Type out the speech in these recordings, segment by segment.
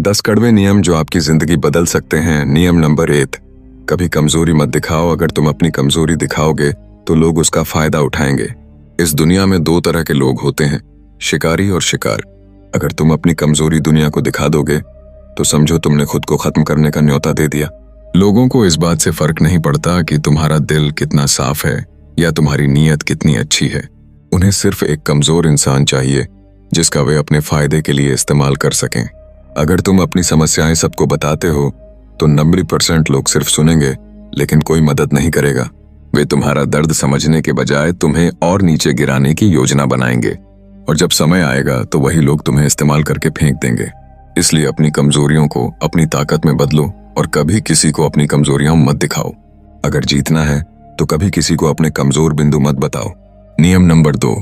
10 कड़वे नियम जो आपकी जिंदगी बदल सकते हैं। नियम नंबर 1, कभी कमजोरी मत दिखाओ। अगर तुम अपनी कमजोरी दिखाओगे तो लोग उसका फायदा उठाएंगे। इस दुनिया में 2 तरह के लोग होते हैं, शिकारी और शिकार। अगर तुम अपनी कमजोरी दुनिया को दिखा दोगे तो समझो तुमने खुद को खत्म करने का न्योता दे दिया। लोगों को इस बात से फर्क नहीं पड़ता कि तुम्हारा दिल कितना साफ है या तुम्हारी नीयत कितनी अच्छी है। उन्हें सिर्फ एक कमजोर इंसान चाहिए जिसका वे अपने फायदे के लिए इस्तेमाल कर सकें। अगर तुम अपनी समस्याएं सबको बताते हो तो 90% लोग सिर्फ सुनेंगे लेकिन कोई मदद नहीं करेगा। वे तुम्हारा दर्द समझने के बजाय तुम्हें और नीचे गिराने की योजना बनाएंगे और जब समय आएगा तो वही लोग तुम्हें इस्तेमाल करके फेंक देंगे। इसलिए अपनी कमजोरियों को अपनी ताकत में बदलो और कभी किसी को अपनी कमजोरियां मत दिखाओ। अगर जीतना है तो कभी किसी को अपने कमजोर बिंदु मत बताओ। नियम नंबर 2,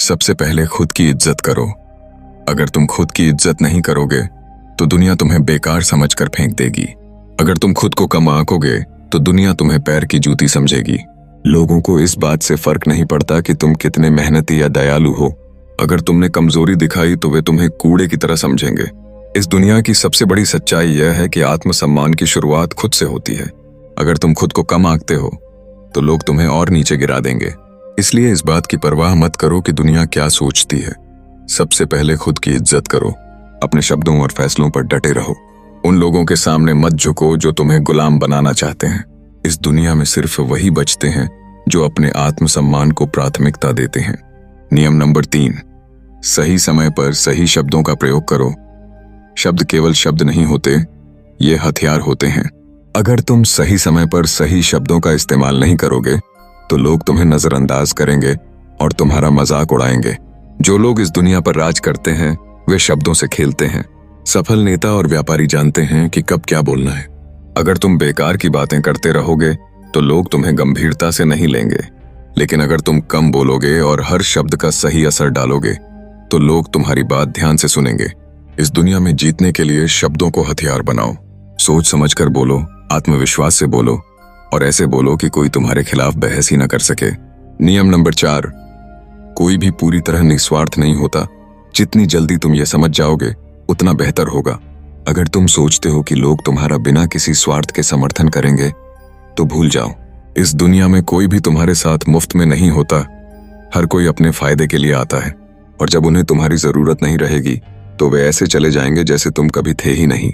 सबसे पहले खुद की इज्जत करो। अगर तुम खुद की इज्जत नहीं करोगे तो दुनिया तुम्हें बेकार समझकर फेंक देगी। अगर तुम खुद को कम आंकोगे तो दुनिया तुम्हें पैर की जूती समझेगी। लोगों को इस बात से फर्क नहीं पड़ता कि तुम कितने मेहनती या दयालु हो। अगर तुमने कमजोरी दिखाई तो वे तुम्हें कूड़े की तरह समझेंगे। इस दुनिया की सबसे बड़ी सच्चाई यह है कि आत्मसम्मान की शुरुआत खुद से होती है। अगर तुम खुद को कम आंकते हो तो लोग तुम्हें और नीचे गिरा देंगे। इसलिए इस बात की परवाह मत करो कि दुनिया क्या सोचती है। सबसे पहले खुद की इज्जत करो। अपने शब्दों और फैसलों पर डटे रहो। उन लोगों के सामने मत झुको जो तुम्हें गुलाम बनाना चाहते हैं। इस दुनिया में सिर्फ वही बचते हैं जो अपने आत्मसम्मान को प्राथमिकता देते हैं। नियम नंबर 3, सही समय पर सही शब्दों का प्रयोग करो। शब्द केवल शब्द नहीं होते, ये हथियार होते हैं। अगर तुम सही समय पर सही शब्दों का इस्तेमाल नहीं करोगे तो लोग तुम्हें नजरअंदाज करेंगे और तुम्हारा मजाक उड़ाएंगे। जो लोग इस दुनिया पर राज करते हैं वे शब्दों से खेलते हैं। सफल नेता और व्यापारी जानते हैं कि कब क्या बोलना है। अगर तुम बेकार की बातें करते रहोगे तो लोग तुम्हें गंभीरता से नहीं लेंगे, लेकिन अगर तुम कम बोलोगे और हर शब्द का सही असर डालोगे तो लोग तुम्हारी बात ध्यान से सुनेंगे। इस दुनिया में जीतने के लिए शब्दों को हथियार बनाओ। सोच समझकर बोलो, आत्मविश्वास से बोलो और ऐसे बोलो कि कोई तुम्हारे खिलाफ बहस ही न कर सके। नियम नंबर 4, कोई भी पूरी तरह निस्वार्थ नहीं होता। जितनी जल्दी तुम ये समझ जाओगे उतना बेहतर होगा। अगर तुम सोचते हो कि लोग तुम्हारा बिना किसी स्वार्थ के समर्थन करेंगे तो भूल जाओ। इस दुनिया में कोई भी तुम्हारे साथ मुफ्त में नहीं होता। हर कोई अपने फायदे के लिए आता है और जब उन्हें तुम्हारी जरूरत नहीं रहेगी तो वे ऐसे चले जाएंगे जैसे तुम कभी थे ही नहीं।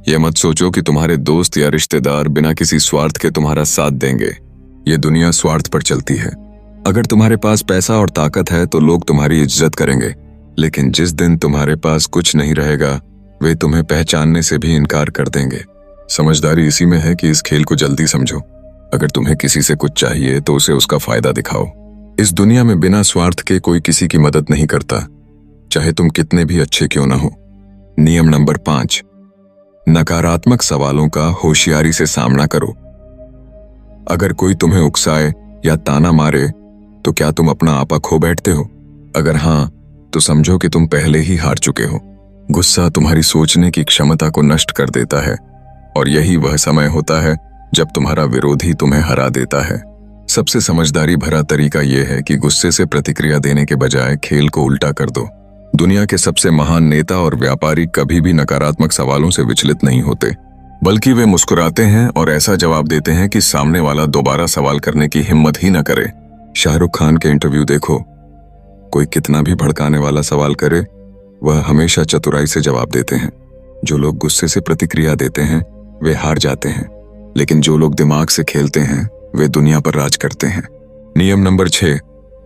यह मत सोचो कि तुम्हारे दोस्त या रिश्तेदार बिना किसी स्वार्थ के तुम्हारा साथ देंगे। ये दुनिया स्वार्थ पर चलती है। अगर तुम्हारे पास पैसा और ताकत है तो लोग तुम्हारी इज्जत करेंगे, लेकिन जिस दिन तुम्हारे पास कुछ नहीं रहेगा वे तुम्हें पहचानने से भी इनकार कर देंगे। समझदारी इसी में है कि इस खेल को जल्दी समझो। अगर तुम्हें किसी से कुछ चाहिए तो उसे उसका फायदा दिखाओ। इस दुनिया में बिना स्वार्थ के कोई किसी की मदद नहीं करता, चाहे तुम कितने भी अच्छे क्यों ना हो। नियम नंबर 5, नकारात्मक सवालों का होशियारी से सामना करो। अगर कोई तुम्हें उकसाए या ताना मारे तो क्या तुम अपना आपा खो बैठते हो? अगर हाँ तो समझो कि तुम पहले ही हार चुके हो। गुस्सा तुम्हारी सोचने की क्षमता को नष्ट कर देता है और यही वह समय होता है जब तुम्हारा विरोधी तुम्हें हरा देता है। सबसे समझदारी भरा तरीका यह है कि गुस्से से प्रतिक्रिया देने के बजाय खेल को उल्टा कर दो। दुनिया के सबसे महान नेता और व्यापारी कभी भी नकारात्मक सवालों से विचलित नहीं होते, बल्कि वे मुस्कुराते हैं और ऐसा जवाब देते हैं कि सामने वाला दोबारा सवाल करने की हिम्मत ही न करे। शाहरुख खान के इंटरव्यू देखो, कोई कितना भी भड़काने वाला सवाल करे वह हमेशा चतुराई से जवाब देते हैं। जो लोग गुस्से से प्रतिक्रिया देते हैं वे हार जाते हैं, लेकिन जो लोग दिमाग से खेलते हैं वे दुनिया पर राज करते हैं। नियम नंबर 6,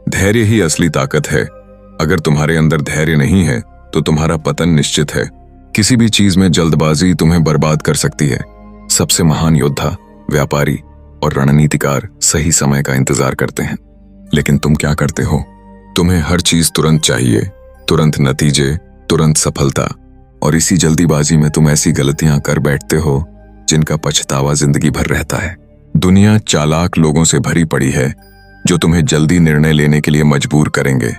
धैर्य ही असली ताकत है। अगर तुम्हारे अंदर धैर्य नहीं है तो तुम्हारा पतन निश्चित है। किसी भी चीज में जल्दबाजी तुम्हें बर्बाद कर सकती है। सबसे महान योद्धा, व्यापारी और रणनीतिकार सही समय का इंतजार करते हैं, लेकिन तुम क्या करते हो? तुम्हें हर चीज तुरंत चाहिए, तुरंत नतीजे, तुरंत सफलता, और इसी जल्दीबाजी में तुम ऐसी गलतियां कर बैठते हो जिनका पछतावा जिंदगी भर रहता है। दुनिया चालाक लोगों से भरी पड़ी है जो तुम्हें जल्दी निर्णय लेने के लिए मजबूर करेंगे,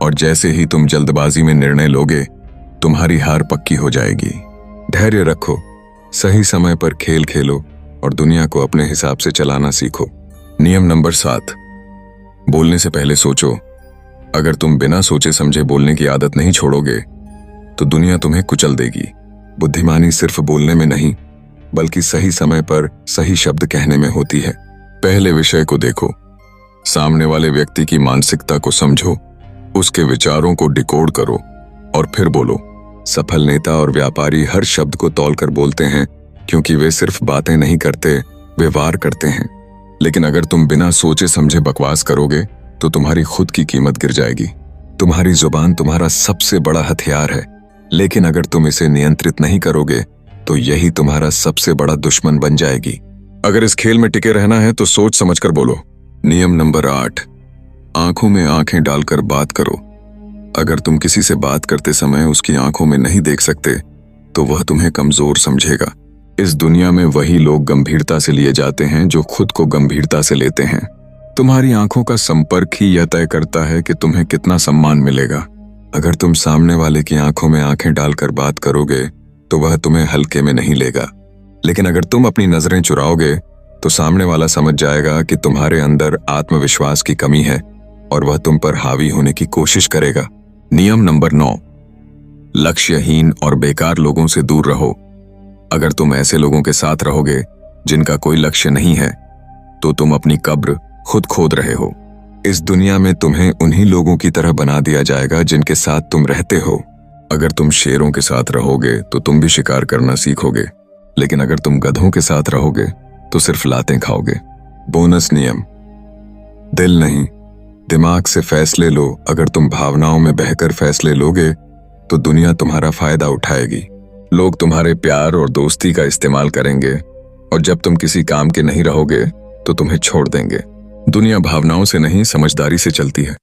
और जैसे ही तुम जल्दबाजी में निर्णय लोगे तुम्हारी हार पक्की हो जाएगी। धैर्य रखो, सही समय पर खेल खेलो और दुनिया को अपने हिसाब से चलाना सीखो। नियम नंबर 7, बोलने से पहले सोचो। अगर तुम बिना सोचे समझे बोलने की आदत नहीं छोड़ोगे तो दुनिया तुम्हें कुचल देगी। बुद्धिमानी सिर्फ बोलने में नहीं, बल्कि सही समय पर सही शब्द कहने में होती है। पहले विषय को देखो, सामने वाले व्यक्ति की मानसिकता को समझो, उसके विचारों को डिकोड करो और फिर बोलो। सफल नेता और व्यापारी हर शब्द को तौलकर बोलते हैं, क्योंकि वे सिर्फ बातें नहीं करते, वे वार करते हैं। लेकिन अगर तुम बिना सोचे समझे बकवास करोगे तो तुम्हारी खुद की कीमत गिर जाएगी। तुम्हारी जुबान तुम्हारा सबसे बड़ा हथियार है, लेकिन अगर तुम इसे नियंत्रित नहीं करोगे तो यही तुम्हारा सबसे बड़ा दुश्मन बन जाएगी। अगर इस खेल में टिके रहना है तो सोच समझकर बोलो। नियम नंबर 8, आंखों में आंखें डालकर बात करो। अगर तुम किसी से बात करते समय उसकी आंखों में नहीं देख सकते तो वह तुम्हें कमजोर समझेगा। इस दुनिया में वही लोग गंभीरता से लिए जाते हैं जो खुद को गंभीरता से लेते हैं। तुम्हारी आंखों का संपर्क ही यह तय करता है कि तुम्हें कितना सम्मान मिलेगा। अगर तुम सामने वाले की आंखों में आंखें डालकर बात करोगे तो वह तुम्हें हल्के में नहीं लेगा, लेकिन अगर तुम अपनी नजरें चुराओगे तो सामने वाला समझ जाएगा कि तुम्हारे अंदर आत्मविश्वास की कमी है और वह तुम पर हावी होने की कोशिश करेगा। नियम नंबर 9, लक्ष्यहीन और बेकार लोगों से दूर रहो। अगर तुम ऐसे लोगों के साथ रहोगे जिनका कोई लक्ष्य नहीं है तो तुम अपनी कब्र खुद खोद रहे हो। इस दुनिया में तुम्हें उन्हीं लोगों की तरह बना दिया जाएगा जिनके साथ तुम रहते हो। अगर तुम शेरों के साथ रहोगे तो तुम भी शिकार करना सीखोगे, लेकिन अगर तुम गधों के साथ रहोगे तो सिर्फ लातें खाओगे। बोनस नियम, दिल नहीं दिमाग से फैसले लो। अगर तुम भावनाओं में बहकर फैसले लोगे तो दुनिया तुम्हारा फायदा उठाएगी। लोग तुम्हारे प्यार और दोस्ती का इस्तेमाल करेंगे और जब तुम किसी काम के नहीं रहोगे तो तुम्हें छोड़ देंगे। दुनिया भावनाओं से नहीं समझदारी से चलती है।